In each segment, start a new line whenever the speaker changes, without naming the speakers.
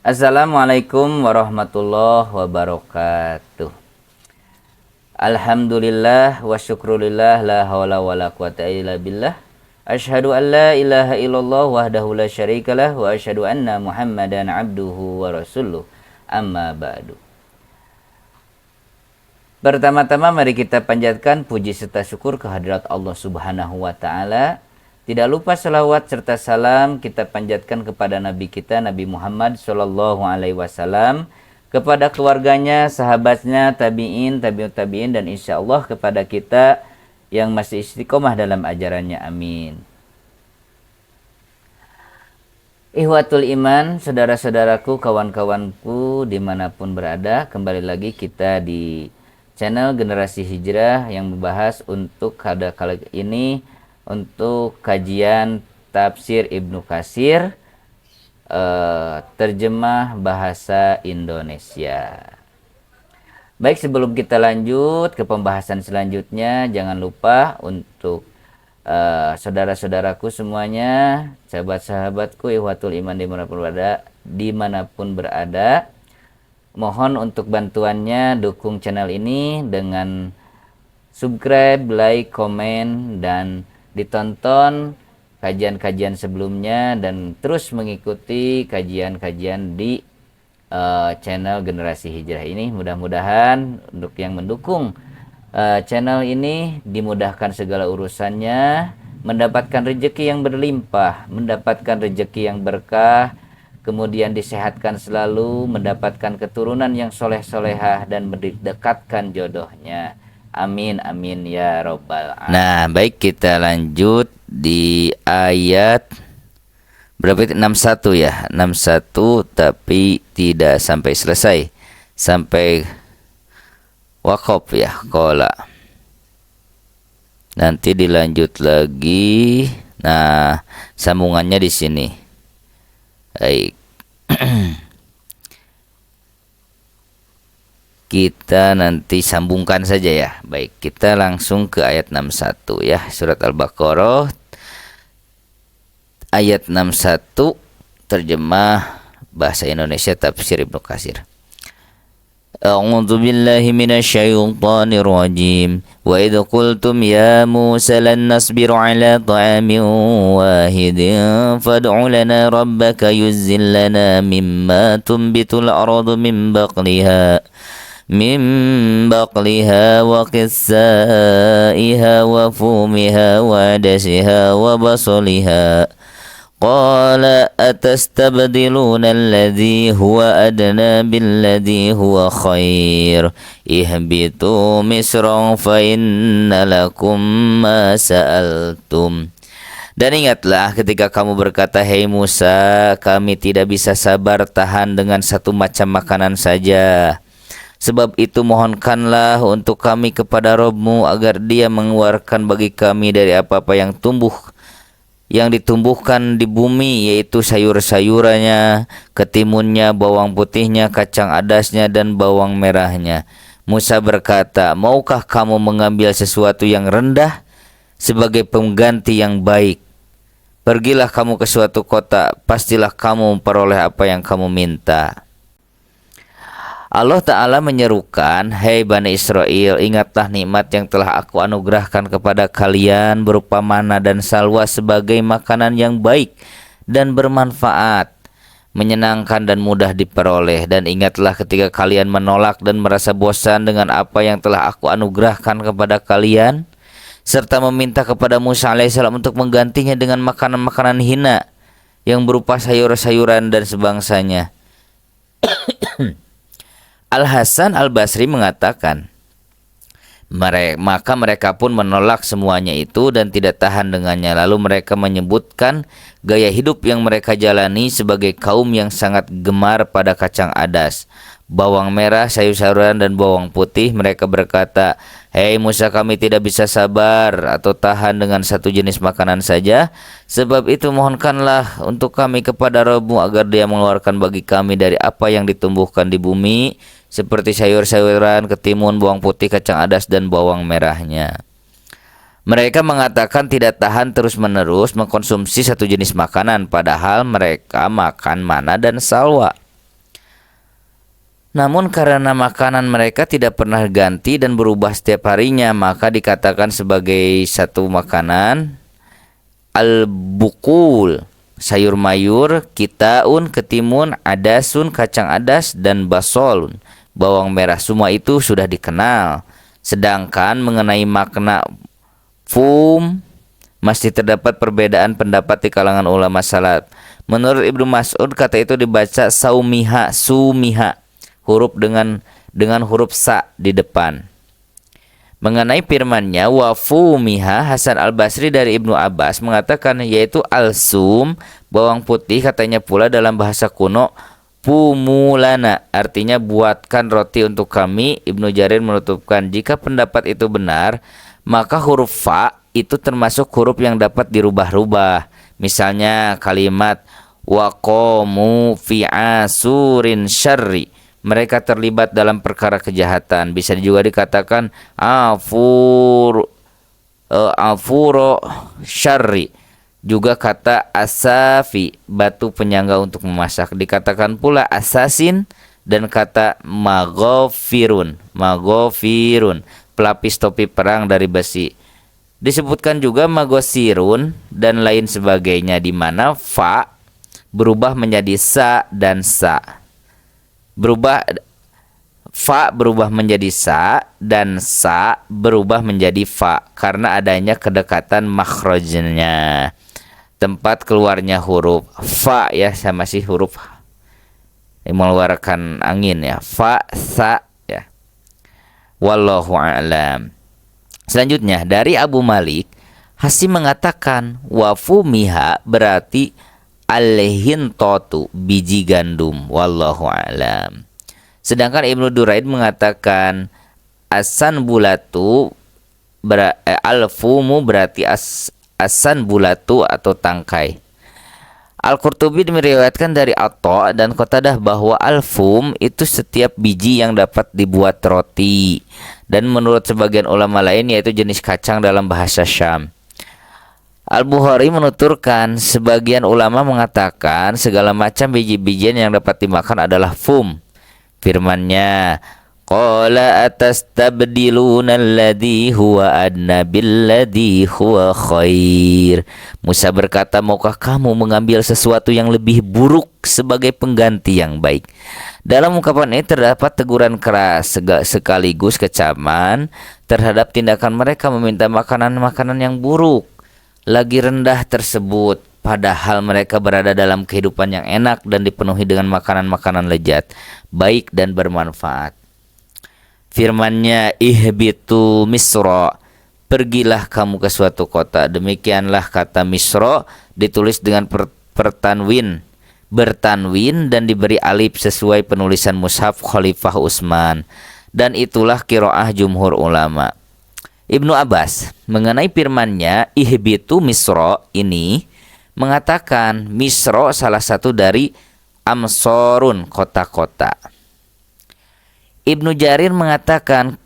Assalamualaikum warahmatullahi wabarakatuh. Alhamdulillah wa syukrulillah la hawla wa la quwata illa billah. Asyhadu an la ilaha illallah wahdahu la syarikalah wa asyhadu anna Muhammadan abduhu wa rasuluh. Amma ba'du. Pertama-tama mari kita panjatkan puji serta syukur kehadirat Allah Subhanahu wa taala. Tidak lupa salawat serta salam kita panjatkan kepada Nabi kita Nabi Muhammad Sallallahu Alaihi Wasallam, kepada keluarganya, sahabatnya, tabi'in, tabi'ut tabi'in, dan insya Allah kepada kita yang masih istiqomah dalam ajarannya. Amin. Ihwatul iman, saudara-saudaraku, kawan-kawanku dimanapun berada, kembali lagi kita di channel Generasi Hijrah yang membahas untuk pada kali ini untuk kajian tafsir Ibnu Katsir, terjemah bahasa Indonesia. Baik, sebelum kita lanjut ke pembahasan selanjutnya, jangan lupa untuk saudara-saudaraku semuanya, sahabat-sahabatku, ihwatul iman dimanapun berada, mohon untuk bantuannya dukung channel ini dengan subscribe, like, komen, dan ditonton kajian-kajian sebelumnya, dan terus mengikuti kajian-kajian di channel Generasi Hijrah ini. Mudah-mudahan untuk yang mendukung channel ini dimudahkan segala urusannya, mendapatkan rezeki yang berlimpah, mendapatkan rezeki yang berkah, kemudian disehatkan selalu, mendapatkan keturunan yang soleh-solehah, dan mendekatkan jodohnya. Amin amin ya robbal alamin. Nah, baik, kita lanjut di ayat berapa itu? 61 ya, 61, tapi tidak sampai selesai, sampai waqaf ya, qala. Nanti dilanjut lagi. Nah, sambungannya di sini. Baik. Kita nanti sambungkan saja ya. Baik, kita langsung ke ayat 61 ya. Surat Al-Baqarah ayat 61, terjemah bahasa Indonesia tafsir Ibnu Katsir. A'udzu billahi minasyaitonir rajim. Wa idz qultum ya Musa lan nasbiru ala ta'amin wahidin fad'u lana rabbaka yuzzil lana mimma tunbitul ardu min baqliha wa qissaiha wa fumiha wa adasiha wa basaliha. Qala atastabdiluna alladhi huwa adna billadhi huwa khair. Ihbitu misran fa inna lakum ma sa'altum. Dan ingatlah ketika kamu berkata, "Hei Musa, kami tidak bisa sabar tahan dengan satu macam makanan saja. Sebab itu mohonkanlah untuk kami kepada Rabb-Mu agar Dia mengeluarkan bagi kami dari apa-apa yang ditumbuhkan di bumi, yaitu sayur-sayurannya, ketimunnya, bawang putihnya, kacang adasnya, dan bawang merahnya." Musa berkata, "Maukah kamu mengambil sesuatu yang rendah sebagai pengganti yang baik? Pergilah kamu ke suatu kota, pastilah kamu memperoleh apa yang kamu minta." Allah Ta'ala menyerukan, "Hei Bani Israel, ingatlah nikmat yang telah aku anugerahkan kepada kalian berupa mana dan salwa sebagai makanan yang baik dan bermanfaat, menyenangkan dan mudah diperoleh. Dan ingatlah ketika kalian menolak dan merasa bosan dengan apa yang telah aku anugerahkan kepada kalian, serta meminta kepada Musa alaihissalam untuk menggantinya dengan makanan-makanan hina yang berupa sayur-sayuran dan sebangsanya." Al-Hasan Al-Basri mengatakan, maka mereka pun menolak semuanya itu dan tidak tahan dengannya. Lalu mereka menyebutkan gaya hidup yang mereka jalani sebagai kaum yang sangat gemar pada kacang adas, bawang merah, sayur-sayuran, dan bawang putih. Mereka berkata, "Hei Musa, kami tidak bisa sabar atau tahan dengan satu jenis makanan saja. Sebab itu mohonkanlah untuk kami kepada Rabb-Mu agar Dia mengeluarkan bagi kami dari apa yang ditumbuhkan di bumi, seperti sayur-sayuran, ketimun, bawang putih, kacang adas, dan bawang merahnya." Mereka mengatakan tidak tahan terus-menerus mengkonsumsi satu jenis makanan, padahal mereka makan mana dan salwa. Namun karena makanan mereka tidak pernah ganti dan berubah setiap harinya, maka dikatakan sebagai satu makanan al-bukul, sayur mayur, kitaun, ketimun, adasun, kacang adas, dan basolun, bawang merah. Semua itu sudah dikenal. Sedangkan mengenai makna fum, masih terdapat perbedaan pendapat di kalangan ulama salaf. Menurut Ibnu Mas'ud, kata itu dibaca saumiha, sumiha, huruf dengan huruf sa di depan. Mengenai firman-Nya wafumiha, Hasan Al-Basri dari Ibnu Abbas mengatakan yaitu al-sum, bawang putih, katanya pula dalam bahasa kuno pumulana, artinya buatkan roti untuk kami. Ibnu Jarir menutupkan jika pendapat itu benar, maka huruf fa itu termasuk huruf yang dapat dirubah-rubah. Misalnya kalimat waqamu fi asurin syarri, mereka terlibat dalam perkara kejahatan. Bisa juga dikatakan afuro syarri. Juga kata asafi, batu penyangga untuk memasak. Dikatakan pula asasin, dan kata magofirun, pelapis topi perang dari besi. Disebutkan juga magosirun dan lain sebagainya, di mana fa berubah menjadi sa dan sa. Fa berubah menjadi sa dan sa berubah menjadi fa karena adanya kedekatan makhrajnya, tempat keluarnya huruf fa ya, sama si huruf yang mengeluarkan angin ya, fa sa ya. Wallahu a'lam. Selanjutnya dari Abu Malik, Hasim mengatakan wafumiha berarti alhintotu, biji gandum. Wallahu a'lam. Sedangkan Ibnu Duraid mengatakan asan bulatu alfumu berarti asan bulatu atau tangkai. Al-Qurtubi meriwayatkan dari Atha dan Qatadah bahwa alfum itu setiap biji yang dapat dibuat roti, dan menurut sebagian ulama lain yaitu jenis kacang dalam bahasa Syam. Al-Bukhari menuturkan sebagian ulama mengatakan segala macam biji-bijian yang dapat dimakan adalah fum. Firman-Nya, qala atastabdiluna alladhi huwa adna billadhi huwa khair. Musa berkata, maukah kamu mengambil sesuatu yang lebih buruk sebagai pengganti yang baik? Dalam ungkapan ini terdapat teguran keras sekaligus kecaman terhadap tindakan mereka meminta makanan-makanan yang buruk lagi rendah tersebut, padahal mereka berada dalam kehidupan yang enak dan dipenuhi dengan makanan-makanan lezat, baik dan bermanfaat. Firman-Nya, ihbitu misra, pergilah kamu ke suatu kota. Demikianlah kata misra ditulis dengan bertanwin dan diberi alif sesuai penulisan mushaf Khalifah Utsman, dan itulah qiraah jumhur ulama. Ibnu Abbas mengenai firman-Nya ihbitu misra ini mengatakan Misra salah satu dari amsorun, kota-kota. Ibnu Jarir mengatakan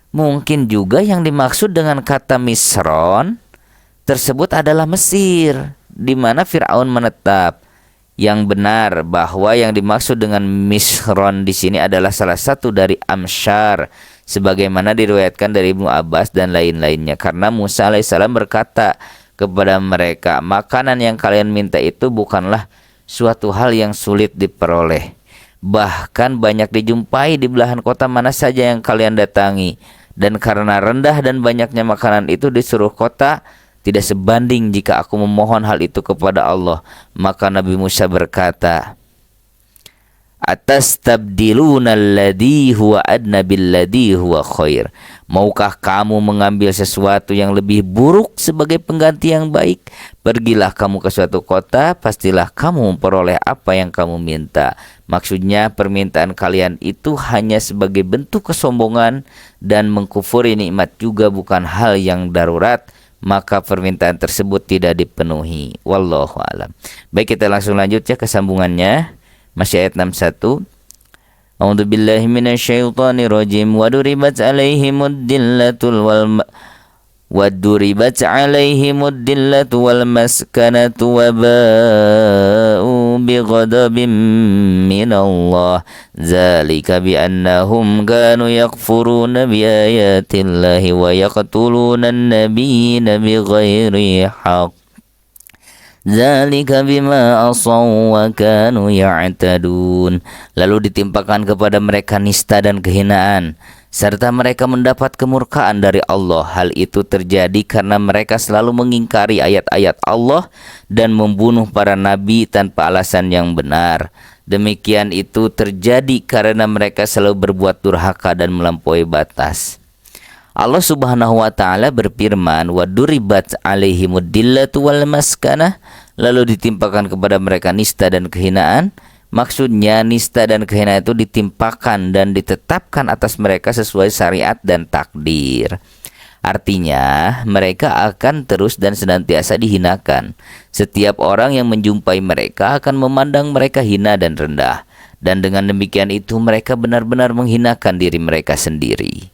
mungkin juga yang dimaksud dengan kata Misron tersebut adalah Mesir, di mana Fir'aun menetap. Yang benar bahwa yang dimaksud dengan Misron di sini adalah salah satu dari Amsyar, sebagaimana diriwayatkan dari Ibnu Abbas dan lain-lainnya. Karena Musa alaihissalam berkata kepada mereka, makanan yang kalian minta itu bukanlah suatu hal yang sulit diperoleh. Bahkan banyak dijumpai di belahan kota mana saja yang kalian datangi. Dan karena rendah dan banyaknya makanan itu di seluruh kota, tidak sebanding jika aku memohon hal itu kepada Allah. Maka Nabi Musa berkata, atastabdiluna alladhi huwa adna billadhi huwa khair. Maukah kamu mengambil sesuatu yang lebih buruk sebagai pengganti yang baik? Pergilah kamu ke suatu kota, pastilah kamu memperoleh apa yang kamu minta. Maksudnya permintaan kalian itu hanya sebagai bentuk kesombongan dan mengkufuri nikmat juga bukan hal yang darurat, maka permintaan tersebut tidak dipenuhi. Wallahu alam. Baik, kita langsung lanjut ya ke sambungannya. Masih ayat 61. A'udzu billahi minasyaitonir rajim. Waduribat 'alaihimud dillatul wal maskanatu wa ba'u بغضب من الله ذلك بأنهم كانوا يكفرون بآيات الله ويقتلون النبيين بغير حق Zalika bima asaw wa kanu ya'tadun. Lalu ditimpakan kepada mereka nista dan kehinaan, serta mereka mendapat kemurkaan dari Allah. Hal itu terjadi karena mereka selalu mengingkari ayat-ayat Allah dan membunuh para nabi tanpa alasan yang benar. Demikian itu terjadi karena mereka selalu berbuat durhaka dan melampaui batas. Allah Subhanahu wa taala berfirman, "Wa duribat 'alaihimud dillatu wal maskanah." Lalu ditimpakan kepada mereka nista dan kehinaan. Maksudnya nista dan kehinaan itu ditimpakan dan ditetapkan atas mereka sesuai syariat dan takdir. Artinya, mereka akan terus dan senantiasa dihinakan. Setiap orang yang menjumpai mereka akan memandang mereka hina dan rendah. Dan dengan demikian itu mereka benar-benar menghinakan diri mereka sendiri.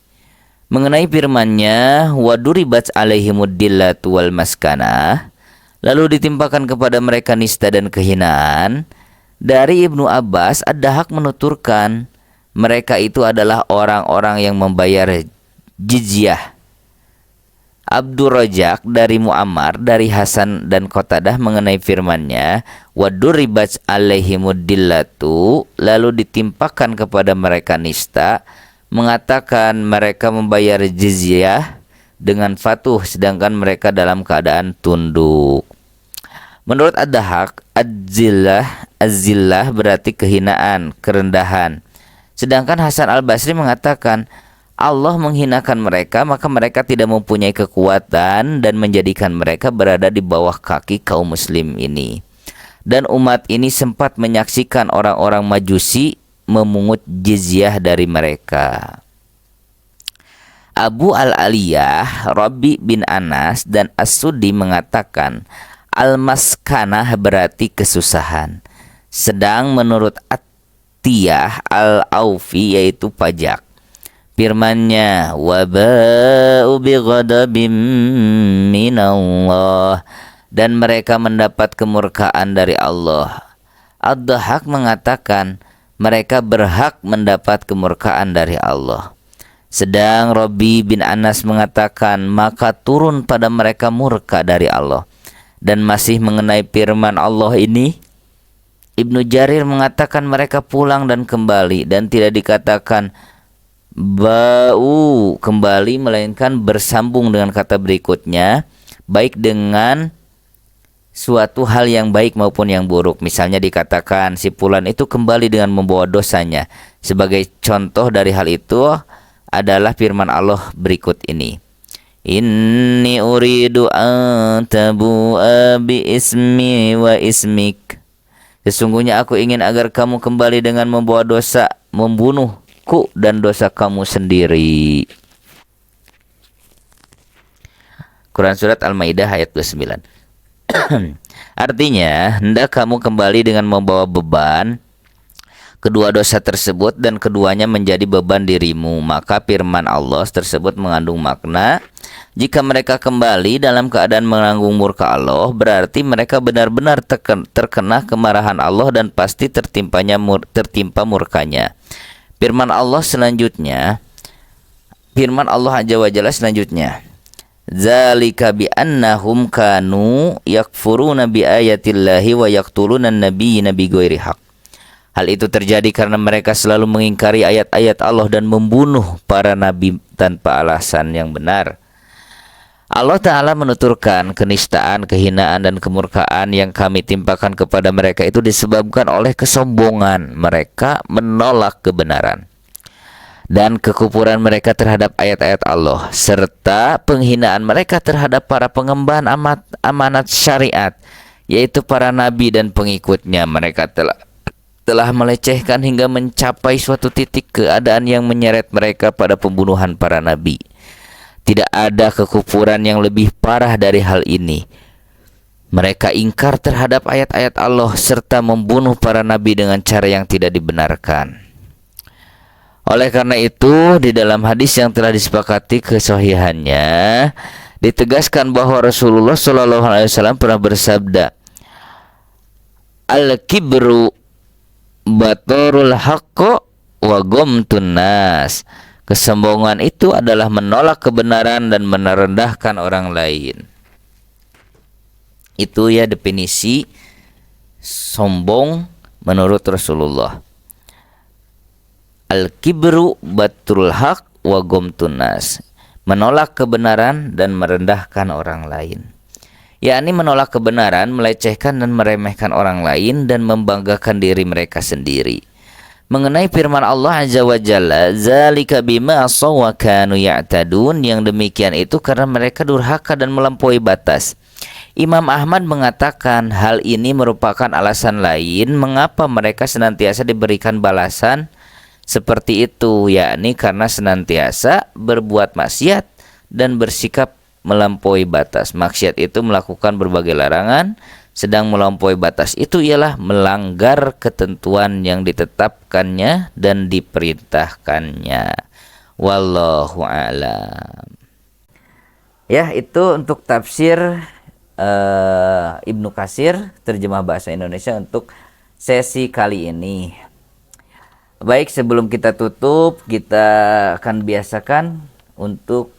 Mengenai firman-Nya, "Waduribat 'alaihimud dillatu wal maskanah", lalu ditimpakan kepada mereka nista dan kehinaan. Dari Ibnu Abbas, Ad-Dahhak menuturkan, mereka itu adalah orang-orang yang membayar jizyah. Abdur Rajak dari Muammar, dari Hasan dan Qatadah mengenai firman-Nya, "Waduribat 'alaihimud dillatu", lalu ditimpakan kepada mereka nista, mengatakan mereka membayar jizyah dengan fatuh sedangkan mereka dalam keadaan tunduk. Menurut Ad-Dahhak, az-zillah berarti kehinaan, kerendahan. Sedangkan Hasan Al-Basri mengatakan Allah menghinakan mereka, maka mereka tidak mempunyai kekuatan dan menjadikan mereka berada di bawah kaki kaum muslim ini. Dan umat ini sempat menyaksikan orang-orang Majusi memungut jizyah dari mereka. Abu Al-Aliyah, Rabi bin Anas, dan As-Suddi mengatakan al-maskanah berarti kesusahan. Sedang menurut At-Tiyah Al-Aufi yaitu pajak. Firman-Nya, "Waba'u bighadabim minallah", dan mereka mendapat kemurkaan dari Allah. Ad-Dahhak mengatakan mereka berhak mendapat kemurkaan dari Allah. Sedang Rabi bin Anas mengatakan maka turun pada mereka murka dari Allah. Dan masih mengenai firman Allah ini, Ibnu Jarir mengatakan mereka pulang dan kembali, dan tidak dikatakan ba'u kembali, melainkan bersambung dengan kata berikutnya, baik dengan suatu hal yang baik maupun yang buruk. Misalnya dikatakan si fulan itu kembali dengan membawa dosanya. Sebagai contoh dari hal itu adalah firman Allah berikut ini, "Inni uridu an tabu'a bi ismi wa ismik." Sesungguhnya aku ingin agar kamu kembali dengan membawa dosa, membunuhku dan dosa kamu sendiri. Quran Surat Al-Maidah ayat 29. Artinya, hendak kamu kembali dengan membawa beban kedua dosa tersebut dan keduanya menjadi beban dirimu. Maka firman Allah tersebut mengandung makna, jika mereka kembali dalam keadaan menanggung murka Allah, berarti mereka benar-benar terkena kemarahan Allah dan pasti tertimpa murkanya. Firman Allah Azza wa Jalla selanjutnya, "Zalika bi annahum kanu yakfuruna bi ayatillahi wa yaqtuluna an-nabiyina bighairi haq." Hal itu terjadi karena mereka selalu mengingkari ayat-ayat Allah dan membunuh para nabi tanpa alasan yang benar. Allah Ta'ala menuturkan kenistaan, kehinaan, dan kemurkaan yang kami timpakan kepada mereka itu disebabkan oleh kesombongan mereka menolak kebenaran dan kekufuran mereka terhadap ayat-ayat Allah, serta penghinaan mereka terhadap para pengemban amanat syariat, yaitu para nabi dan pengikutnya. Mereka telah melecehkan hingga mencapai suatu titik keadaan yang menyeret mereka pada pembunuhan para nabi. Tidak ada kekufuran yang lebih parah dari hal ini. Mereka ingkar terhadap ayat-ayat Allah serta membunuh para nabi dengan cara yang tidak dibenarkan. Oleh karena itu, di dalam hadis yang telah disepakati kesahihannya, ditegaskan bahwa Rasulullah SAW pernah bersabda, Al-kibru batorul haqqo wa gomtun nas. Kesombongan itu adalah menolak kebenaran dan merendahkan orang lain. Itu ya definisi sombong menurut Rasulullah. Al-kibru batrul haq wa gomtun nas. Menolak kebenaran dan merendahkan orang lain. Yakni menolak kebenaran, melecehkan dan meremehkan orang lain dan membanggakan diri mereka sendiri. Mengenai firman Allah Azza wa Jalla, zalika bima asaw wa kanu ya'tadun, yang demikian itu karena mereka durhaka dan melampaui batas. Imam Ahmad mengatakan hal ini merupakan alasan lain mengapa mereka senantiasa diberikan balasan seperti itu, yakni karena senantiasa berbuat maksiat dan bersikap melampaui batas. Maksiat itu melakukan berbagai larangan, sedang melampaui batas itu ialah melanggar ketentuan yang ditetapkannya dan diperintahkannya. Wallahu a'lam. Ya, itu untuk tafsir Ibnu Katsir terjemah bahasa Indonesia untuk sesi kali ini. Baik, sebelum kita tutup, kita akan biasakan untuk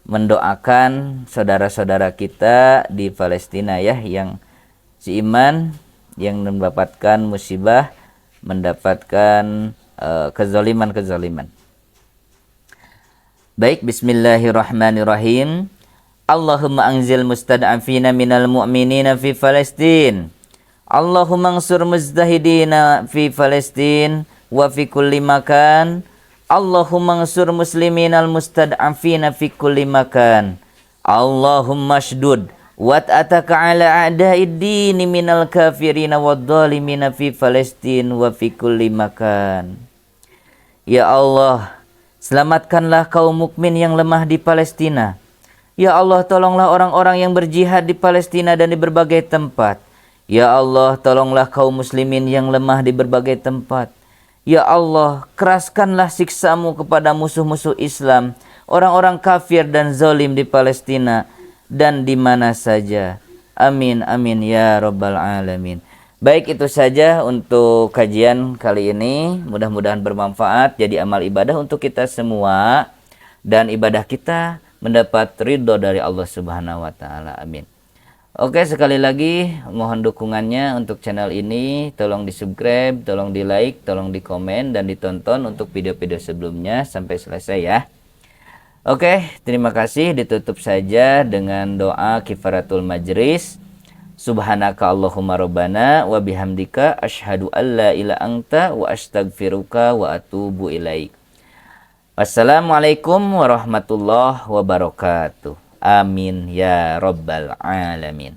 mendoakan saudara-saudara kita di Palestina ya, yang seiman, yang mendapatkan musibah, mendapatkan kezaliman. Baik, bismillahirrahmanirrahim. Allahumma anzil mustad'afina minal mu'minina fi Palestin. Allahumma ansur mujtahidina fi Palestin wa fi kulli makan. Allahumma ansur muslimin al-mustad'afina fi kulli makan. Allahumma shdud wat'ataka ala a'da'id dini minal kafirina wadzalimina fi Palestin wa fi kulli makan. Ya Allah, selamatkanlah kaum mukmin yang lemah di Palestina. Ya Allah, tolonglah orang-orang yang berjihad di Palestina dan di berbagai tempat. Ya Allah, tolonglah kaum muslimin yang lemah di berbagai tempat. Ya Allah, keraskanlah siksamu kepada musuh-musuh Islam, orang-orang kafir dan zalim di Palestina dan di mana saja. Amin, amin, ya Rabbal Alamin. Baik, itu saja untuk kajian kali ini. Mudah-mudahan bermanfaat, jadi amal ibadah untuk kita semua. Dan ibadah kita mendapat ridho dari Allah Subhanahu wa Ta'ala. Amin. Oke, sekali lagi mohon dukungannya untuk channel ini. Tolong di subscribe, tolong di like, tolong di komen, dan ditonton untuk video-video sebelumnya sampai selesai ya. Oke, terima kasih. Ditutup saja dengan doa kifaratul majlis. Subhanaka Allahumma rabbana wa bihamdika asyhadu an la ilaha anta wa astaghfiruka wa atubu ilaik. Wassalamualaikum warahmatullahi wabarakatuh. Amin ya Rabbal Alamin.